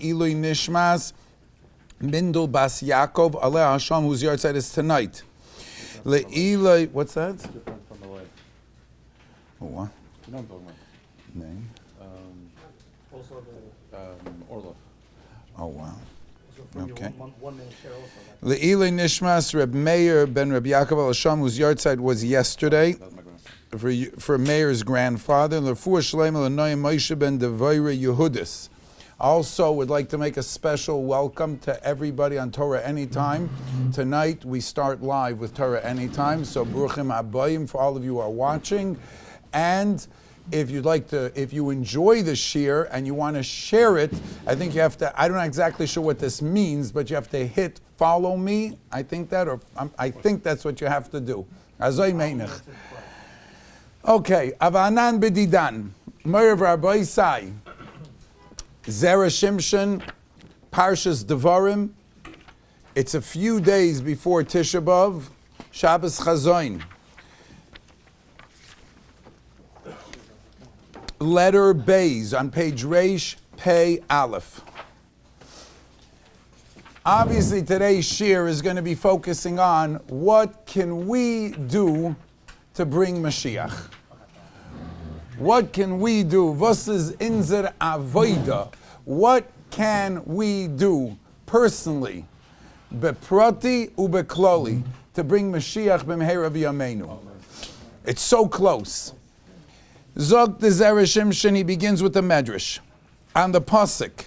Ilui Nishmas Mindel Bas Yaakov Aleh Hashem, whose yard side is tonight. Le'iloi, what's that? Different from the way. Oh, what? You know what I'm talking about. Name? Also Orlov. Oh, wow. Okay. One minute share also. Le'iloi Nishmas Reb Meir ben Reb Yaakov Al Hashem, whose yard side was yesterday. That's my grandfather. For Meir's grandfather. L'fuah Shleim L'noyim Moshe ben Devarim Yehudis. Also would like to make a special welcome to everybody on Torah Anytime. Tonight we start live with Torah Anytime, so Bruchim Habayim for all of you who are watching. And if you'd like to, if you enjoy the shiur and you want to share it, I think you have to, I'm not exactly sure what this means, but you have to hit follow me. I think that, or I think that's what you have to do. Azoy meinich. Okay, Avanan b'didan. Meir Rabbi Sai. Zera Shimshon, Parshas Devarim. It's a few days before Tisha B'Av, Shabbos Chazoin. Letter Beis on page Reish Pei Aleph. Obviously today's shiur is going to be focusing on what can we do to bring Mashiach. What can we do? Was is inzer avoida? What can we do personally, beprati ubekloli, to bring Mashiach b'mehera v'yameinu? It's so close. Zog the Zera Shimshon, he begins with the Medrash on the pasuk.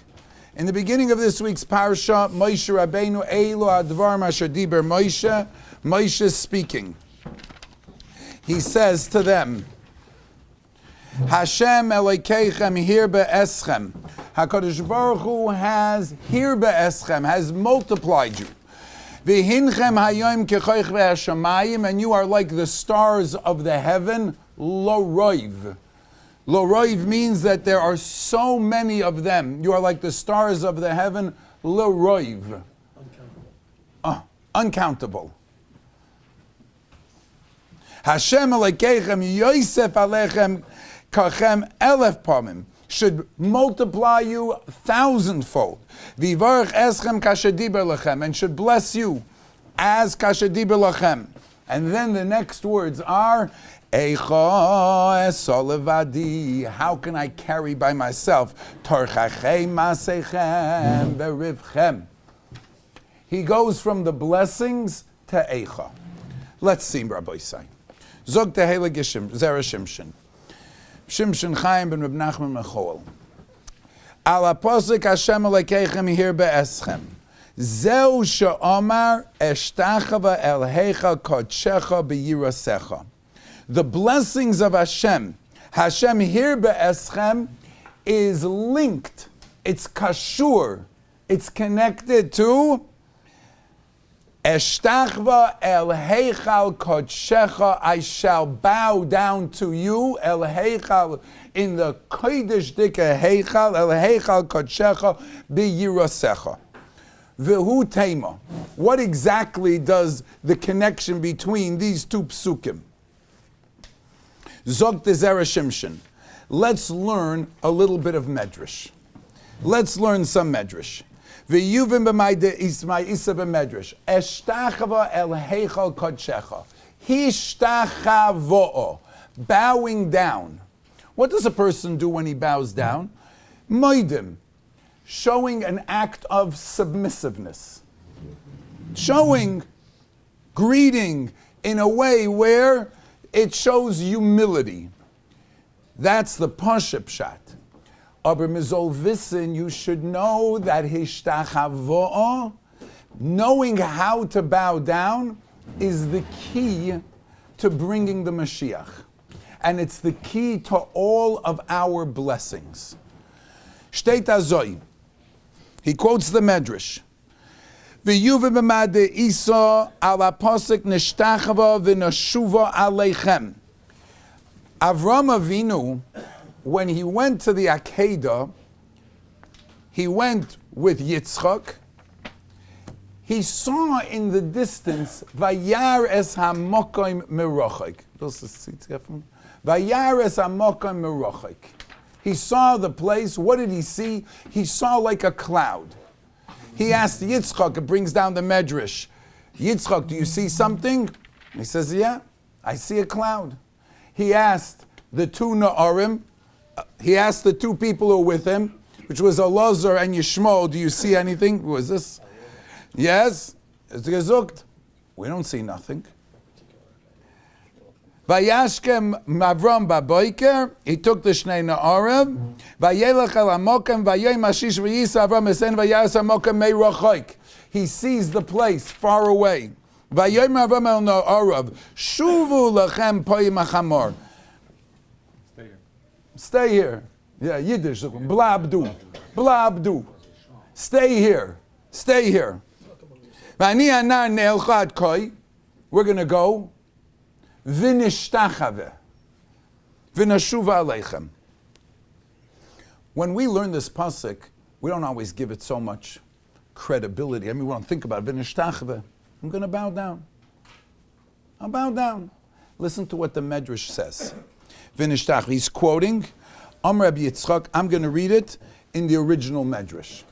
In the beginning of this week's parsha, Moshe Rabbeinu Eilu Advarim Asher Diber Moshe. Moshe is speaking. He says to them, Hashem Elokeichem hir be'eschem. HaKadosh Baruch Hu has hir be'eschem, has multiplied you. V'hinchem hayom kechoich ve'hashamayim, and you are like the stars of the heaven, lo roiv. Lo roiv means that there are so many of them. You are like the stars of the heaven, lo roiv. Uncountable. Uncountable. Hashem Elokeichem Yosef Alechem Kachem elef pamim, should multiply you thousandfold. Vivarech eschem kashadiber lachem, and should bless you as kashadiber lachem. And then the next words are, Eicha esolevadi, how can I carry by myself? Torchachem masechem berivchem. He goes from the blessings to Eicha. Let's see, Rabbi say. Zog tehela gishim, Zera Shimshon. Shimshon Chaim ben Reb Nachman Mechol. Ala posik Hashem Elokeichem hir be'eschem. Zeu she'omar eshtachava el heicha kodshecha b'yirasecha. The blessings of Hashem, Hashem hir be'eschem, is linked. It's kashur. It's connected to Eshtachva el heichal kodshecha, I shall bow down to you, el heichal, in the kodesh dika heichal, el heichal kodshecha, b'yirasecha. V'hu tema. What exactly does the connection between these two psukim? Zog Zera Shimshon. Let's learn a little bit of Medrash. Let's learn some Medrash. V'yuvim b'mayde ismai isa b'medrash. Eshtachava el heichal kodshecha. Hishtachavo. Bowing down. What does a person do when he bows down? Moidim. Showing an act of submissiveness. Showing, greeting in a way where it shows humility. That's the Pashut Pshat. Aber mizol wissen, you should know that hishtachavo, knowing how to bow down, is the key to bringing the Mashiach. And it's the key to all of our blessings. Shteit azoi. He quotes the Medrash. V'yuve b'made isa ala posik nishtachava v'nashuva aleichem. Avram Avinu, when he went to the Akedah, he went with Yitzchak. He saw in the distance Vayar es hamokim merachik. Vayar es hamokim merachik. He saw the place. What did he see? He saw like a cloud. He asked Yitzchak, it brings down the Medrash, Yitzchak, do you see something? He says, yeah, I see a cloud. He asked the two Na'arim, he asked the two people who were with him, which was Elazar and Yishmael, do you see anything? Who is this? Yes. It's gezugt. We don't see nothing. Vayashkem Mavram Baboiker, he took the Shnei Na'arim, Vayelech el Amokem, Vayei Mashish Vayisa Avram Esen Vayas Amokem Mei Rochoik. He sees the place far away. Vayei Mavram el Na'arav, Shuvu Lachem Poyim Achamor. Stay here. Yeah, Yiddish. Blabdu. Blabdu. Stay here. Stay here. V'ani anar ne'elchad koi. We're going to go. V'nishtachave. V'nashuva aleichem. When we learn this pasuk, we don't always give it so much credibility. I mean, we don't think about it. V'nishtachave. I'm going to bow down. I'll bow down. Listen to what the Medrash says. V'nishtachave. He's quoting Rabbi Yitzchak. I'm going to read it in the original Medrash.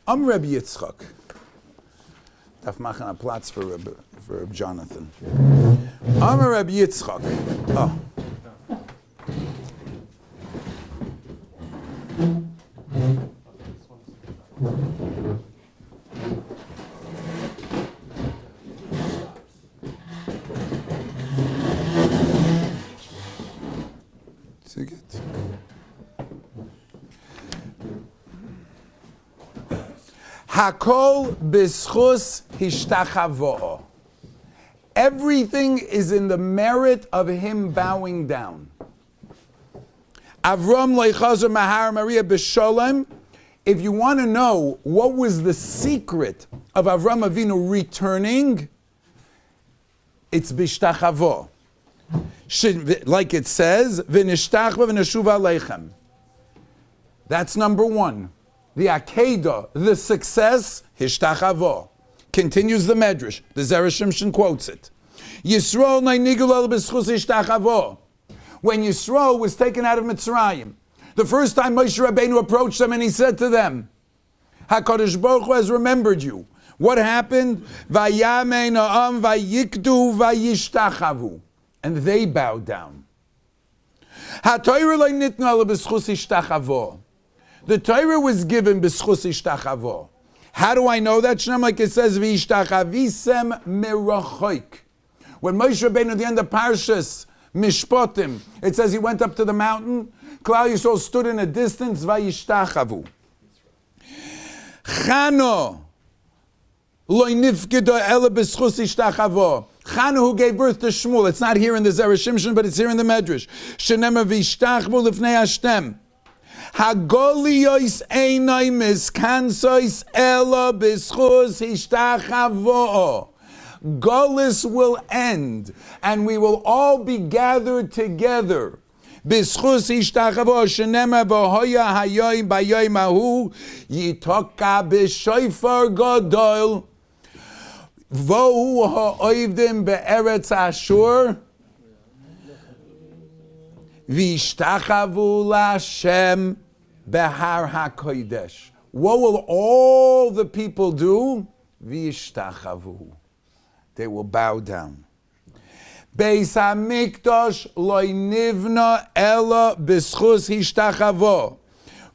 Rabbi Yitzchak. Daf machen a Platz for Rabbi Jonathan. Rabbi Yitzchak. Oh. Take it. Hakol b'schus hishtachavo. Everything is in the merit of him bowing down. Avram leichazer mahar Maria b'sholem. If you want to know what was the secret of Avram Avinu returning, it's b'shtachavo. Like it says, v'nishtachva v'neshuva aleichem. That's number one. The Akedah, the success, hishtachavo. Continues the Medrash. The Zera Shimshon quotes it. Yisrael na'nigul el b'schus hishtachavo. When Yisrael was taken out of Mitzrayim, the first time Moshe Rabbeinu approached them and he said to them, HaKadosh Baruch Hu has remembered you. What happened? Vayamei na'am vayikdu vayishtachavu. And they bowed down. HaTorah lo nitna el b'schus hishtachavo. The Torah was given b'schus hishtachavo. How do I know that? Shnam, like it says, v'ishtachavisem merachoik. When Moshe Rabbeinu at the end of Parshas Mishpatim, it says he went up to the mountain. Klal Yisrael stood in a distance. Vayishtachavu. Chano lo nifkedo ela b'schus hishtachavo. Chano, who gave birth to Shmuel. It's not here in the Zera Shimshon, but it's here in the Medrash. Shenema v'ishtachvu lifnei Hashem. Hagoliyos einay miskansois ela b'schus hishtachavo. Golus will end, and we will all be gathered together. B'schus hishtachavo shenema v'hoya hayoim bayoim ahu yitoka b'shofar gadol vohu ha'oivdim be'eretz Ashur v'ishtachavu l'Hashem behar hakodesh. What will all the people do? V'ishtachavu. They will bow down. Beis Hamikdash lo nivna ela b'schus hishtachavo.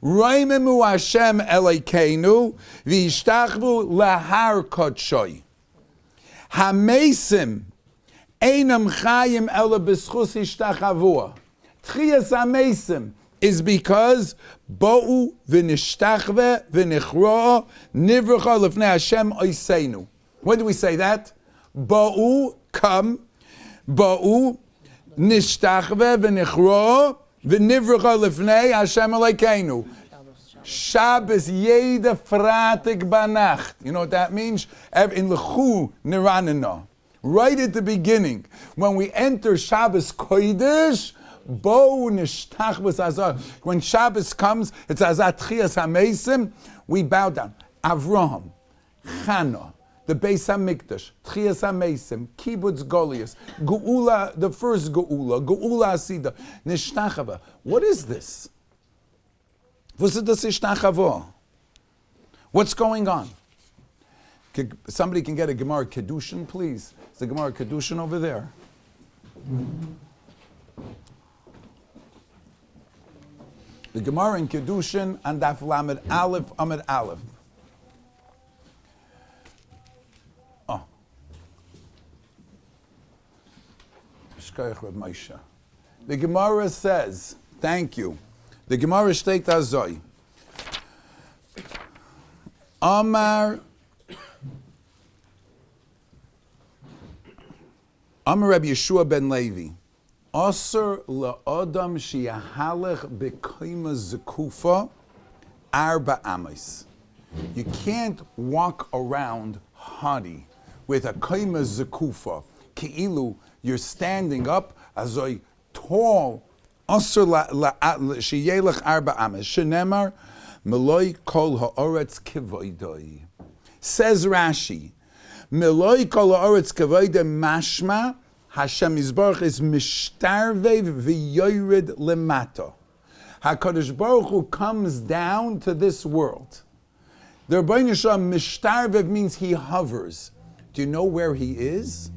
Roimemu Hashem Elokeinu v'ishtachvu lahar kodshoi. Hamesim einam chayim ela b'schus hishtachavua. Tchias hamesim is because bo'u v'nishtachve v'nichroa nivracha lefnei Hashem oiseinu. When do we say that? Bo'u, come. Bo'u, nishtachve v'nichroa v'nivracha lefnei Hashem Elokeinu. Shabbos jede fratig banacht. You know what that means? In lechu niranina. Right at the beginning, when we enter Shabbos Kodesh, Bo nishtachvus azar. When Shabbos comes, it's azat chias hamesim. We bow down. Avraham, Chana, the Beis Hamikdash, Tchias HaMesim, Kibbutz Goliath, Geula, the first Geula, Geula Asida, Nishtachava. What is this? What's going on? Somebody can get a Gemara Kedushin, please. Is the Gemara Kedushin over there? The Gemara in Kedushin and Daf Lamed Aleph Amid Aleph. Oh. The Gemara says, thank you. The Gemara steht azoi. Amar Rabbi Yeshua ben Levi. Asur la'adam shiyahalech b'koima zekufa arba amos. You can't walk around haughty with a koima zekufa. Ki'ilu, you're standing up as a tall. Asur shiyelech arba amos. Shenemar meloi kol ha'oretz kivoidoi. Says Rashi, meloi kol ha'oretz kivoidoi mashma Hashem Yisbarach is mishtarvev v'yoyred lemata. HaKadosh Baruch Hu comes down to this world. The Rabbi Shalom mishtarvev means he hovers. Do you know where he is?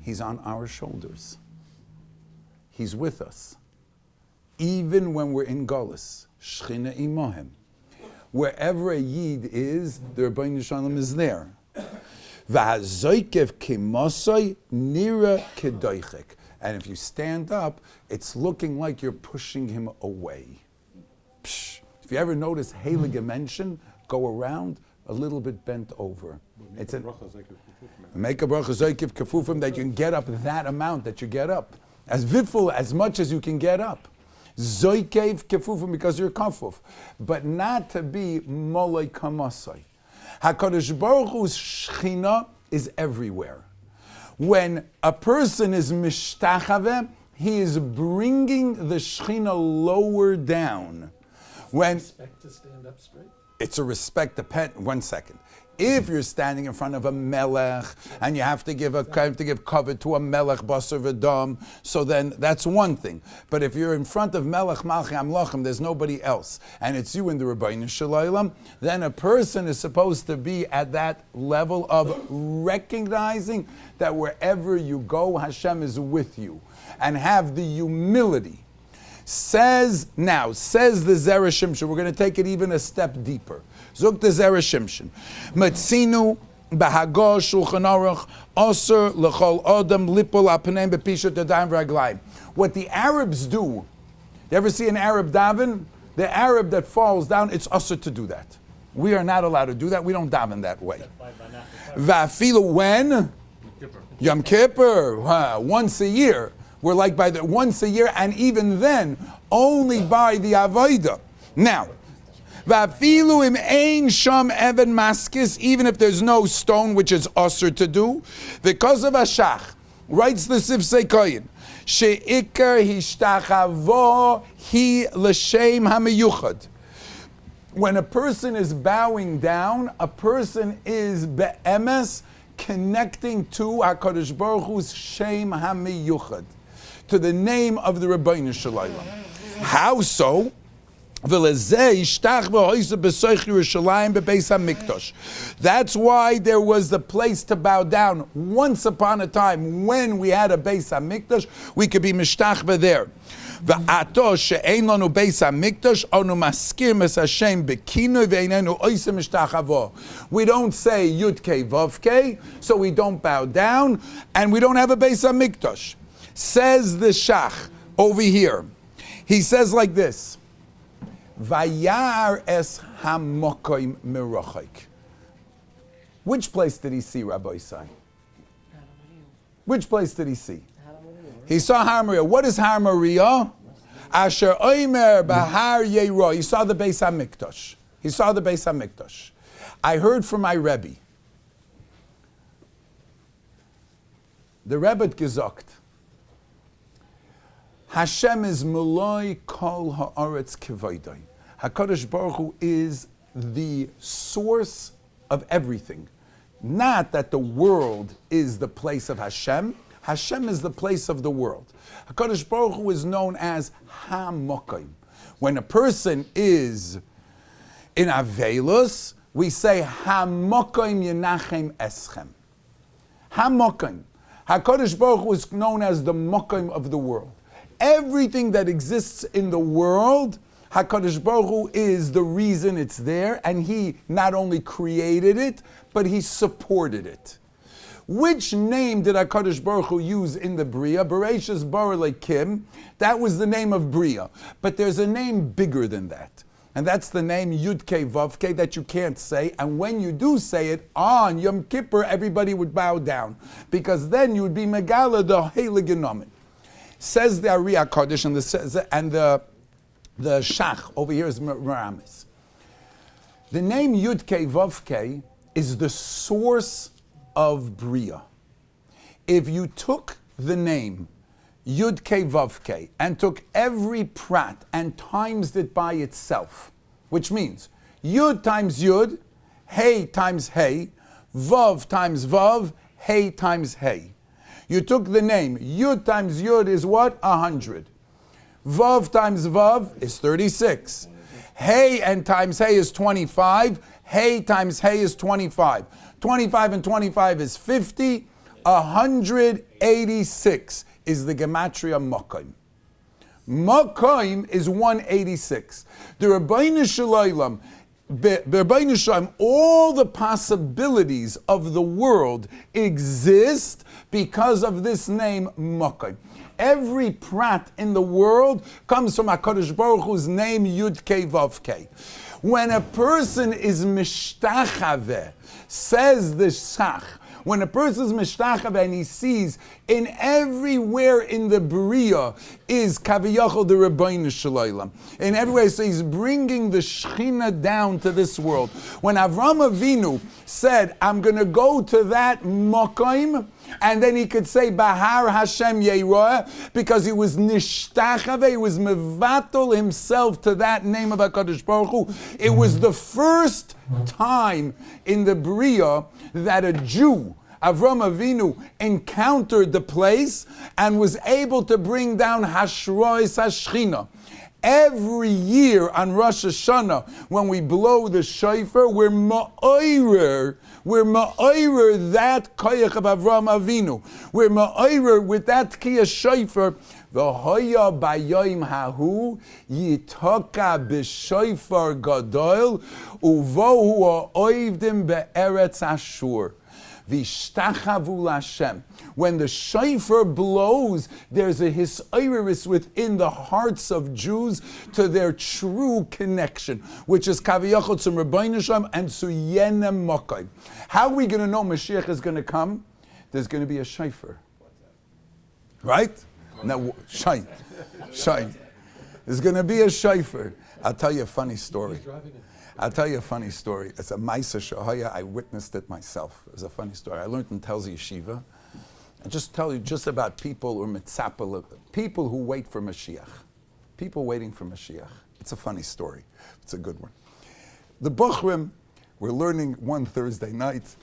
He's on our shoulders. He's with us. Even when we're in Golus, Shechina imohem. Wherever a Yid is, the Rabbi Shalom is there. And if you stand up, it's looking like you're pushing him away. Psh. If you ever notice heilige mention, go around a little bit bent over. It's make a bracha zoikiv kefufim that you can get up that amount that you get up. As viful, as much as you can get up. Zoikev kefufim because you're kafuf. But not to be moloi kamasai. HaKadosh Baruch Hu's Shechina is everywhere. When a person is mishtachaveh, he is bringing the Shechina lower down. When Respect to stand up straight? It's a respect, one second. If you're standing in front of a melech and you have to give covet to a melech basar v'dam, so then that's one thing. But if you're in front of melech malchi amlachim, there's nobody else, and it's you in the Rabbeinu Shalom, then a person is supposed to be at that level of recognizing that wherever you go, Hashem is with you, and have the humility. Says the Zera Shimshon, we're going to take it even a step deeper. Zuk the Zera Shimshon. Matzinu b'hagah shulchan aruch asur l'chol adam lipol apneim b'pishat yadayim v'raglayim. What the Arabs do, you ever see an Arab daven? The Arab that falls down, it's asur to do that. We are not allowed to do that. We don't daven that way. Va'afilu when? Yom Kippur, once a year. We're like by the once a year, and even then, only by the Avodah. Now, Va'afilu im ein sham even maskis, even if there's no stone, which is usher to do, because of Ashach, writes the Sifsei Koyin, she'ikar hishtachavo hi l'shem hamiyuchad. When a person is bowing down, a person is be'emes connecting to HaKadosh Baruch Hu's Shem HaMiyuchad, to the name of the Rabbeinu Shalom. How so? That's why there was the place to bow down. Once upon a time, when we had a Beis HaMikdash, we could be mishtachva there. We don't say Yud-Kei Vav-Kei, so we don't bow down, and we don't have a Beis HaMikdash. Says the Shach over here. He says like this, Vayar es hamokoim merachik. Which place did he see, Rabbi Isai? Which place did he see? He saw Har Moriah. What is Har Moriah? Asher oimer bahar yeiro. He saw the Beis HaMikdash. He saw the Beis HaMikdash. I heard from my Rabbi. The Rebbe gesagt, Hashem is Meloi Kol Haaretz Kivoidai. HaKadosh Baruch Hu is the source of everything. Not that the world is the place of Hashem. Hashem is the place of the world. HaKadosh Baruch Hu is known as HaMokim. When a person is In Avelus, we say, Hamokoim Yenachem Eschem. Hamokoim. HaKadosh Baruch Hu is known as the Mokoim of the world. Everything that exists in the world, HaKadosh Baruch Hu is the reason it's there, and He not only created it, but He supported it. Which name did HaKadosh Baruch Hu use in the Bria? Bereshis bara Elokim. That was the name of Bria. But there's a name bigger than that. And that's the name Yud-Kei Vav-Kei that you can't say. And when you do say it, on Yom Kippur, everybody would bow down. Because then you would be Megala, the Heilige Nomen. Says the Ari HaKadosh and the Shach, over here is Meramis. The name Yud-Kei Vav-Kei is the source of Bria. If you took the name Yud-Kei Vav-Kei and took every prat and times it by itself, which means Yud times Yud, Hey times Hey, Vav times Vav, Hey times Hey. You took the name, Yud times Yud is what? 100. Vav times Vav is 36. Hey and times Hey is 25. Hey times Hey is 25. 25 and 25 is 50. 186 is the gematria Mokoim. Mokoim is 186. The Rabbeinu Shalom, all the possibilities of the world exist because of this name Mokoim. Every prat in the world comes from HaKadosh Baruch Hu's name Yud-Kei Vav-Kei. When a person is mishtachaveh, says the Shach, when a person is mishtachaveh and he sees in everywhere in the Bria is Kaviyachol the Rabbeinu Shalom. In everywhere, so he's bringing the Shechina down to this world. When Avram Avinu said, I'm going to go to that Mokoim, and then he could say Bahar Hashem Yeroah, because he was nishtachave, he was mevatel himself to that name of HaKadosh Baruch Hu. It was the first time in the Bria that a Jew, Avram Avinu, encountered the place and was able to bring down Hashrois Hashchina. Every year on Rosh Hashanah, when we blow the shofar, we're ma'oirer that koyach of Avram Avinu. We're ma'oirer with that tkiyah shofar. V'hoya bayoim hahu yitoka b'shofar gadol uvohu ha'oivdim be'eretz Ashur. V'ishtachavu l'Hashem. When the shofar blows, there's a hisoiris within the hearts of Jews to their true connection, which is kaviyachot tzum Rabbeinu Shalom and suyenem mokai. How are we going to know Mashiach is going to come? There's going to be a shofar. Right? Now, shine. There's going to be a shofar. I'll tell you a funny story. It's a Maisa Shahaya. I witnessed it myself. It was a funny story. I learned in Telz Yeshiva. I just tell you just about people or mitzapel, people who wait for Mashiach. People waiting for Mashiach. It's a funny story. It's a good one. The Bachrim were learning one Thursday night,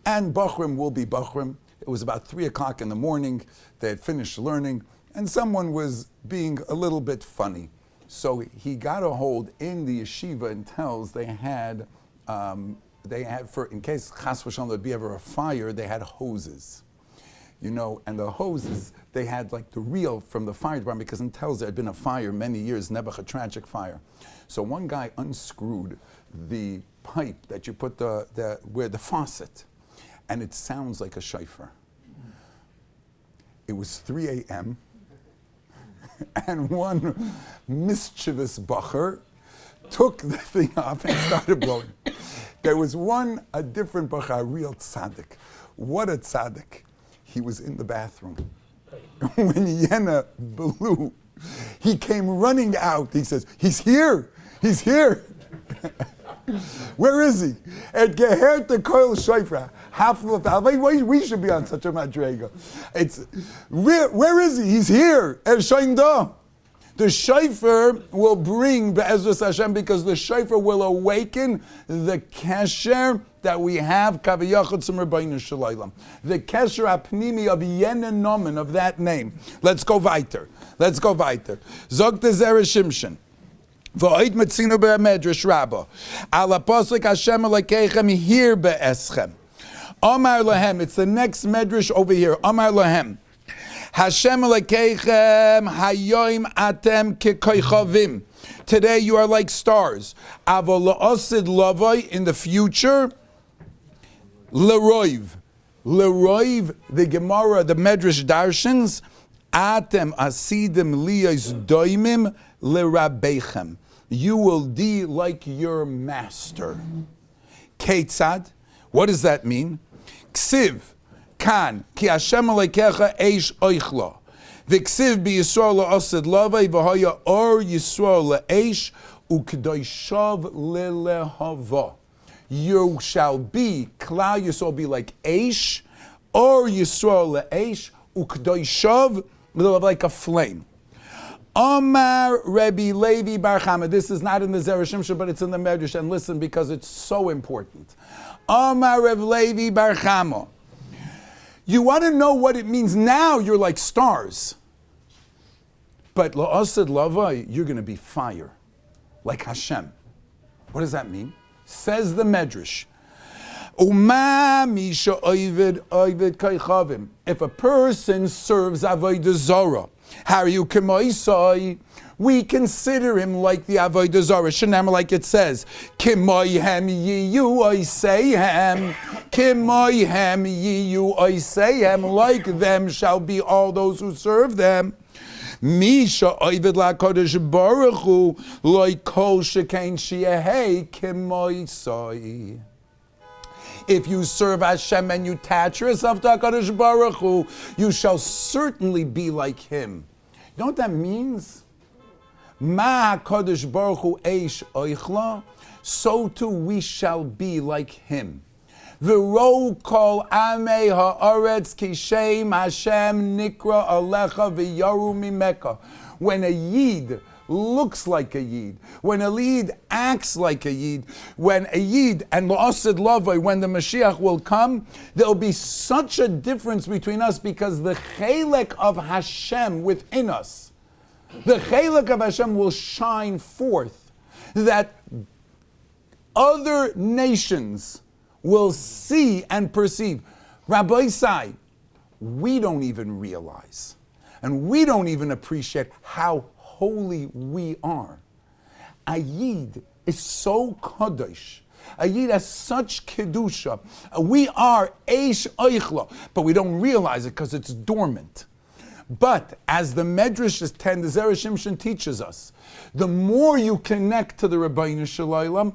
and Bachrim will be Bachrim. It was about 3 o'clock in the morning. They had finished learning, and someone was being a little bit funny. So he got a hold in the yeshiva and tells they had for, in case chas v'shalom there'd be ever a fire, they had hoses. You know, and the hoses, they had like the reel from the fire department, because in Telz there had been a fire many years, a tragic fire. So one guy unscrewed the pipe that you put where the faucet, and it sounds like a shofar. It was 3 a.m., and one mischievous bacher took the thing off and started blowing. There was a different bacher, a real tzaddik. What a tzaddik. He was in the bathroom. When Yena blew, he came running out. He says, he's here. Where is he? At Gehert the Koil Shofar. We should be on such a madrega. Where is he? He's here. The shofar will bring Be'ezras Hashem, because the shofar will awaken the kesher that we have, Kaviyachot Tzum Rabbeinu Shalom. The kesher apnimi of Yenen Nomen, of that name. Let's go weiter. Zog the Zera Shimshon. V'oid metzinu be'medrash Rabba. Ala poslik Hashem Elokeichem hir be'eschem. Amar lahem. It's the next medrash over here. Amar lahem. Hashem Elokeichem hayoim atem kekoichavim. Today you are like stars. Avo la'osid lavoi, in the future, leroiv. Leroiv, the Gemara, the Medrash Darshans, atem asidim liyos doimim lerabbeichem. You will be like your master. Ketzad, what does that mean? Ksiv, kan, ki Hashem Elokecha eish oichla. V'ksiv bi Yisrael la'osid lavai v'haya or Yisrael la'eish u'kdoishav lelehava. You shall be, Klal Yisrael be like eish, or Yisrael la'eish u'kdoishav like a flame. Amar Rabbi Levi Bar Chama. This is not in the Zera Shimshon, but it's in the Medrash, and listen because it's so important. Amar Rabbi Levi Bar Chama. You want to know what it means now? You're like stars. But la'asad lavai, you're going to be fire, like Hashem. What does that mean? Says the Medrash. If a person serves avodah zarah, we consider him like the avodah zarah. Scheiner, like it says, Kimoyhem yiyu oiseihem, Kimoyhem yiyu oiseihem, like them shall be all those who serve them. Misha oived la'kodesh baruch hu loy kol shekain shiehei kimoisoi. If you serve Hashem and you attach yourself to HaKadosh Baruch Hu, you shall certainly be like Him. You know what that means? Ma HaKadosh Baruch Hu eish oichla, so too we shall be like Him. V'ro kol amei ha'aretz kishem Hashem nikra alecha v'yaru mimeka. When a Yid looks like a Yid, when a Yid acts like a Yid, when a Yid and la'asid lavai, when the Mashiach will come, there will be such a difference between us because the chelek of Hashem within us, the chelek of Hashem will shine forth, that other nations will see and perceive. Rabbi Sai, we don't even realize, and we don't even appreciate how holy we are. A Yid is so kadosh. A Yid has such kedusha. We are eish oichla, but we don't realize it because it's dormant. But as the Medrash 10, the Zera Shimshon teaches us, the more you connect to the Rabbeinu Shalom,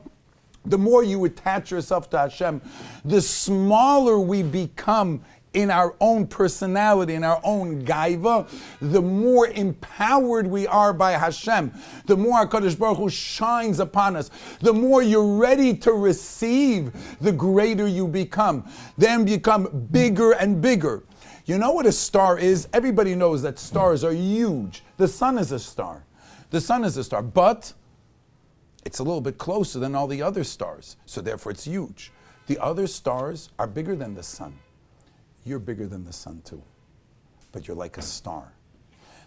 the more you attach yourself to Hashem, the smaller we become in our own personality, in our own gaiva, the more empowered we are by Hashem, the more HaKadosh Baruch Hu shines upon us, the more you're ready to receive, the greater you become. Then become bigger and bigger. You know what a star is? Everybody knows that stars are huge. The sun is a star. The sun is a star, but it's a little bit closer than all the other stars, so therefore it's huge. The other stars are bigger than the sun. You're bigger than the sun too, but you're like a star.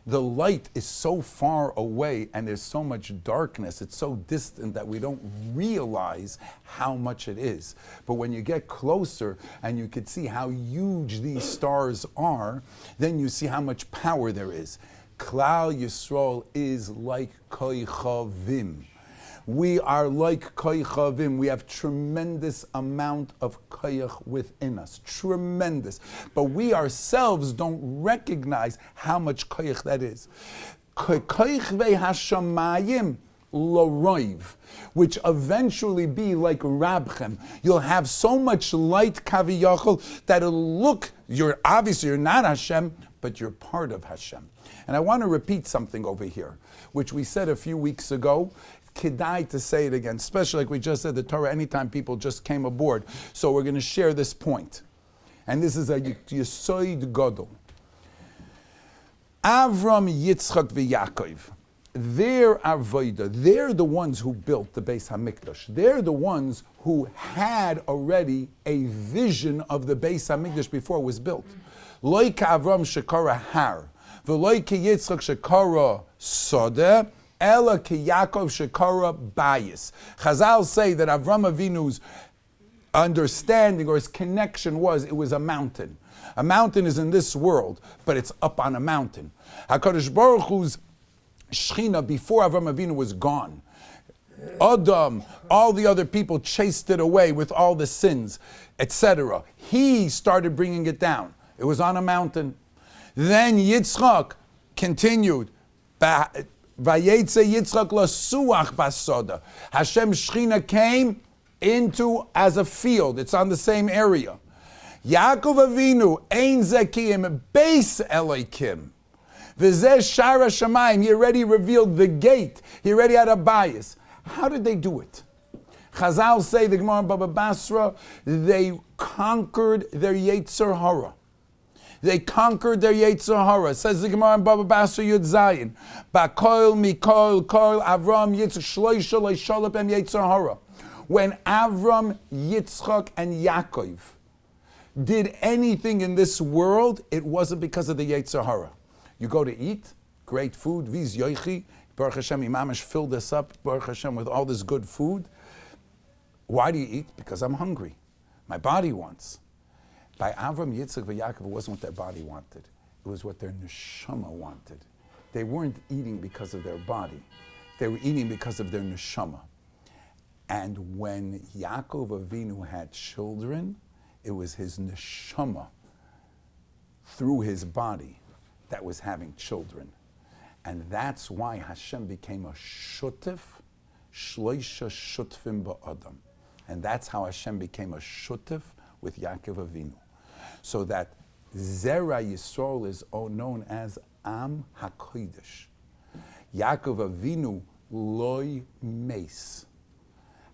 The light is so far away and there's so much darkness, it's so distant that we don't realize how much it is. But when you get closer and you can see how huge these stars are, then you see how much power there is. Klal Yisrael is like koichavim. We are like koichavim. We have tremendous amount of koich within us. Tremendous. But we ourselves don't recognize how much koich that is. Koich ve'hashamayim l'roiv, which eventually be like Rabchem. You'll have so much light kaviyachol that it'll look, you're not Hashem, but you're part of Hashem. And I want to repeat something over here, which we said a few weeks ago. Kedai to say it again, especially like we just said the Torah, anytime people just came aboard. So we're going to share this point. And this is a Yesoid Gadol. Avram, Yitzchak, v'Yaakov, their avodah, they're the ones who built the Beis HaMikdash. They're the ones who had already a vision of the Beis HaMikdash before it was built. Loika Avram shekara har, v'loika Yitzchak shekara sodeh, Ela ki Yaakov shekara bayis. Chazal say that Avram Avinu's understanding or his connection was, it was a mountain. A mountain is in this world, but it's up on a mountain. HaKadosh Baruch Hu's Scheiner before Avram Avinu was gone. Adam, all the other people chased it away with all the sins, etc. He started bringing it down. It was on a mountain. Then Yitzchak continued. Vayetze Yitzchak lasuach basoda. Hashem Shechina came into as a field. It's on the same area. Yaakov Avinu ein zekim beis Elokim. V'zeh Zera Shimshon Shiur. He already revealed the gate. He already had a bias. How did they do it? Chazal say, the Gemara in Baba Basra, they conquered their Yetzer Hara. They conquered their Yetzer Hara. Says the Gemara in Baba Basra Yud Zayin. Ba'koil mikol kol Avram Yitzchak shloisha leisholep em Yetzer Hara. When Avram, Yitzchak, and Yaakov did anything in this world, it wasn't because of the Yetzer Hara. You go to eat, great food, viz yoichi, Baruch Hashem, Imamish filled us up, Baruch Hashem, with all this good food. Why do you eat? Because I'm hungry. My body wants. By Avram, Yitzchak, and Yaakov, it wasn't what their body wanted. It was what their neshama wanted. They weren't eating because of their body. They were eating because of their neshama. And when Yaakov Avinu had children, it was his neshama through his body that was having children. And that's why Hashem became a shutif, shloisha shutfim ba'adam. And that's how Hashem became a shutif with Yaakov Avinu. So that Zera Yisrael is known as Am HaKodesh. Yaakov Avinu loy meis.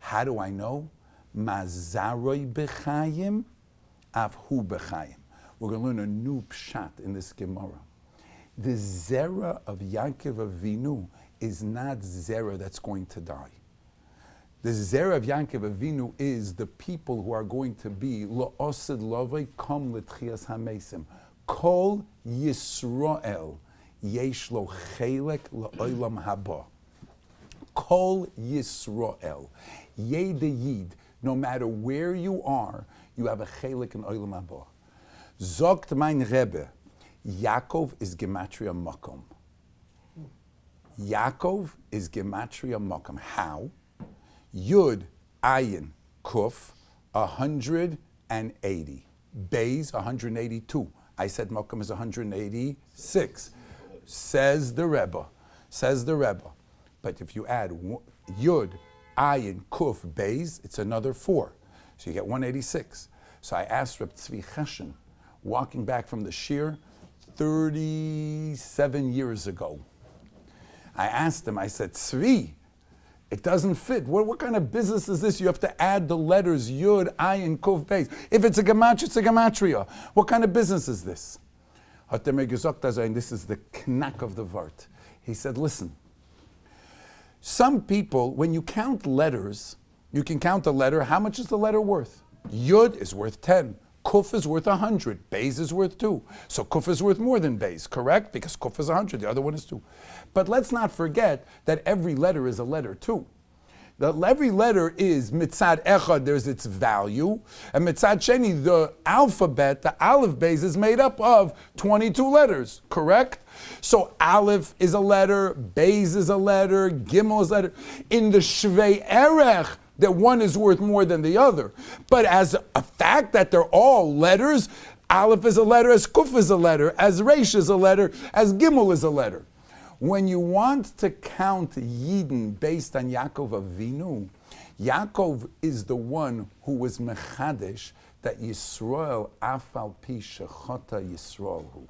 How do I know? Mazaroi b'chayim, avhu b'chayim. We're going to learn a new pshat in this Gemara. The Zera of Yaakov Avinu is not Zera that's going to die. The Zera of Yaakov Avinu is the people who are going to be Lo'osid Lovei Kom L'Tchias HaMesim. Kol Yisrael Yesh Lo Chelek L'Olam Haba. Kol Yisrael. Yeh the Yid. No matter where you are, you have a Chelek in Olam Haba. Zogt mein Rebbe. Yaakov is Gematria Makom. Yaakov is Gematria Makom. How? Yud, Ayin, Kuf, 180. Beis, 182. I said Makom is 186. Says the Rebbe. But if you add Yud, Ayin, Kuf, Beis, it's another 4. So you get 186. So I asked Reb Tzvi Cheshen, walking back from the Shir, 37 years ago. I asked him, I said, Tzvi, it doesn't fit. What kind of business is this? You have to add the letters Yud, Ayin, Kuf, Beis. If it's a gematria, it's a gematria. What kind of business is this? Hat mir gesagt, and this is the knack of the Vart. He said, listen, some people, when you count letters, you can count a letter, how much is the letter worth? Yud is worth 10. Kuf is worth 100. Beis is worth 2. So Kuf is worth more than Beis, correct? Because Kuf is 100, the other one is 2. But let's not forget that every letter is a letter too. Every letter is mitzad echad, there's its value. And mitzad sheni, the alphabet, the aleph beis, is made up of 22 letters, correct? So aleph is a letter, beis is a letter, gimel is a letter. In the shvei erech, that one is worth more than the other. But as a fact that they're all letters, aleph is a letter, as kuf is a letter, as resh is a letter, as gimel is a letter. When you want to count Yidden based on Yaakov Avinu, Yaakov is the one who was mechadesh that Yisrael afal pi shechata Yisrael hu.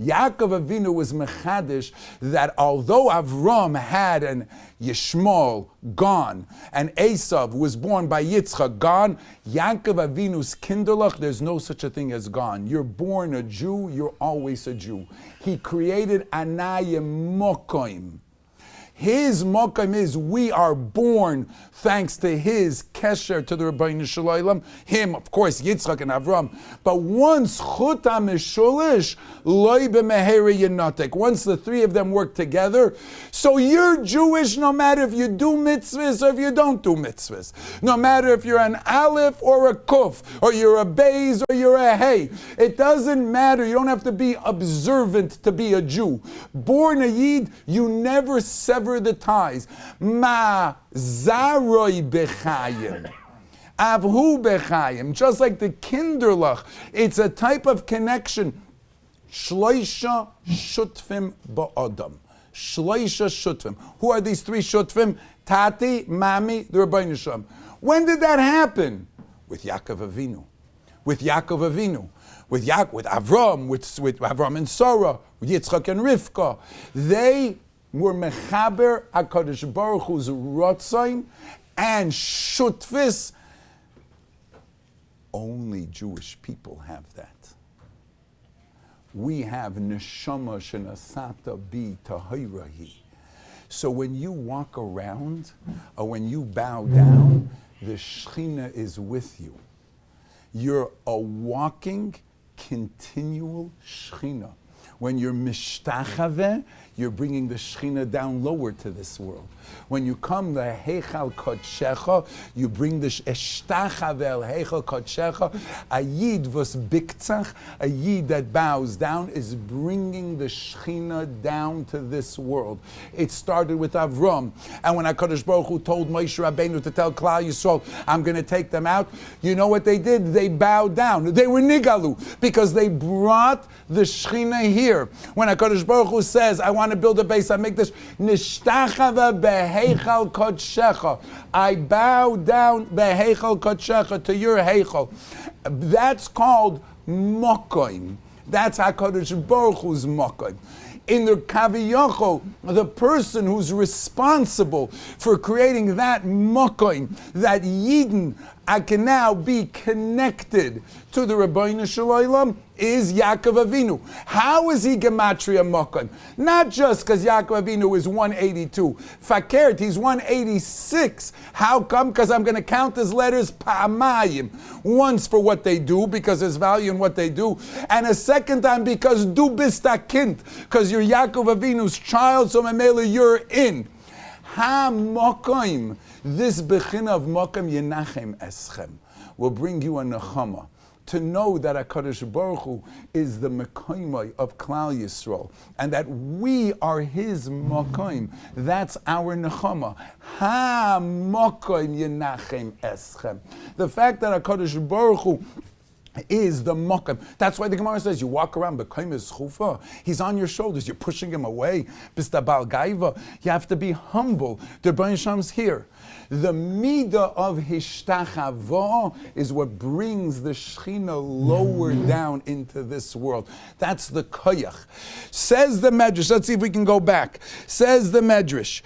Yaakov Avinu was mechadesh that although Avram had an Yishmael gone and Esav was born by Yitzchak gone, Yaakov Avinu's kinderlach, there's no such a thing as gone. You're born a Jew, you're always a Jew. He created anayim mokoim. His mokim is we are born thanks to his kesher to the Rabbeinu Shalom. Him, of course, Yitzchak and Avram. But once chuta mishulish loy b'meheri yinatek. Once the three of them work together, so you're Jewish no matter if you do mitzvahs or if you don't do mitzvahs. No matter if you're an aleph or a kuf, or you're a beis or you're a hey. It doesn't matter. You don't have to be observant to be a Jew. Born a Yid, you never sever the ties. Ma zaroi bechayim. Avhu bechayim. Just like the kinderlach. It's a type of connection. Shloisha shutfim ba'adam. Shloisha shutfim. Who are these three shutfim? Tati, Mami, the Rabbeinu Shalom. When did that happen? With Yaakov Avinu. With Yaakov Avinu. With Avram, with Avram and Sarah, with Yitzchak and Rivka. They were mechaber HaKadosh Baruch Hu's rotzain and shutfis. Only Jewish people have that. We have neshama shenasata bi tahirahi. So when you walk around or when you bow down, the Shechina is with you. You're a walking, continual Shechina. When you're mishtachaveh, you're bringing the Shechina down lower to this world. When you come the Heichal Kodshecha, you bring the Eshtachaveh Heichal Kodshecha. A Yid vos biktzach, a Yid that bows down, is bringing the Shechina down to this world. It started with Avram, and when HaKadosh Baruch Hu told Moshe Rabbeinu to tell Klal Yisrael, I'm going to take them out, you know what they did? They bowed down. They were nigalu, because they brought the Shechina here. When HaKadosh Baruch Hu says, I want to build a base, I make this Nishtachava beheichal kodshecha. I bow down beheichal kodshecha to your heichal. That's called mokoim. That's HaKadosh Baruch Hu's mokoim. In the Kaviyachol, the person who's responsible for creating that mokoim, that Yidden, I can now be connected to the Rabbeinu Shalom, is Yaakov Avinu. How is he Gematria mokoim? Not just because Yaakov Avinu is 182. Fakert, he's 186. How come? Because I'm going to count his letters pa'amayim. Once for what they do, because there's value in what they do. And a second time because du bist a kind, because you're Yaakov Avinu's child, so memele you're in. Ha mokoim. This bechina of mokoim yenachem eschem will bring you a nechama. To know that HaKadosh Baruch Hu is the Mekoimai of Klal Yisrael, and that we are His Mekoim. That's our Nechama. Ha Mekoim Yenachem Eschem. The fact that HaKadosh Baruch Hu is the mokim. That's why the Gemara says you walk around, Bekoim is chufa. He's on your shoulders. You're pushing him away. Bistabal gaiva. You have to be humble. The Rebbeinu Shalom's here. The midah of hishtachavo is what brings the Shechina lower down into this world. That's the koyach. Says the Medrash. Let's see if we can go back. Says the Medrash.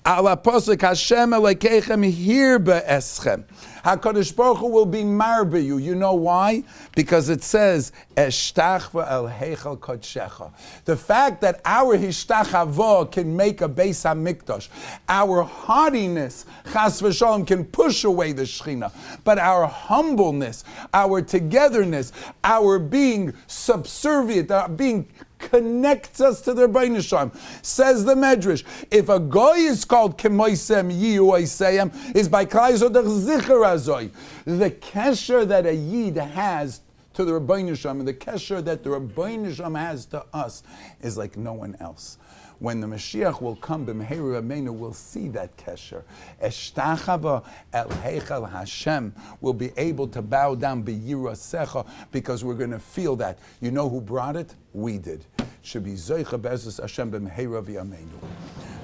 Ala posuk Hashem Elokeichem hir be'eschem. HaKadosh Baruch Hu will be marbe you. You know why? Because it says, Eshtachva el heichal kodshecha. The fact that our hishtachavo can make a Beis HaMikdash, our haughtiness, chas v'shalom, can push away the Shechina, but our humbleness, our togetherness, our being subservient, our being connects us to the Rabbeinu Shalom. Says the Medrash, if a goy is called kemoisem yiu oiseyem, is by klal yisrael der zicher azoy. The kesher that a yid has to the Rabbeinu Shalom, and the kesher that the Rabbeinu Shalom has to us, is like no one else. When the Mashiach will come, b'meheru Rameinu, will see that kesher. Eshtachava el heichal Hashem, will be able to bow down b'yirasecha, because we're going to feel that. You know who brought it? We did. Should be zoicha be'ezus Hashem b'meheru v'yameinu.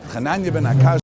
Chananya ben Akash.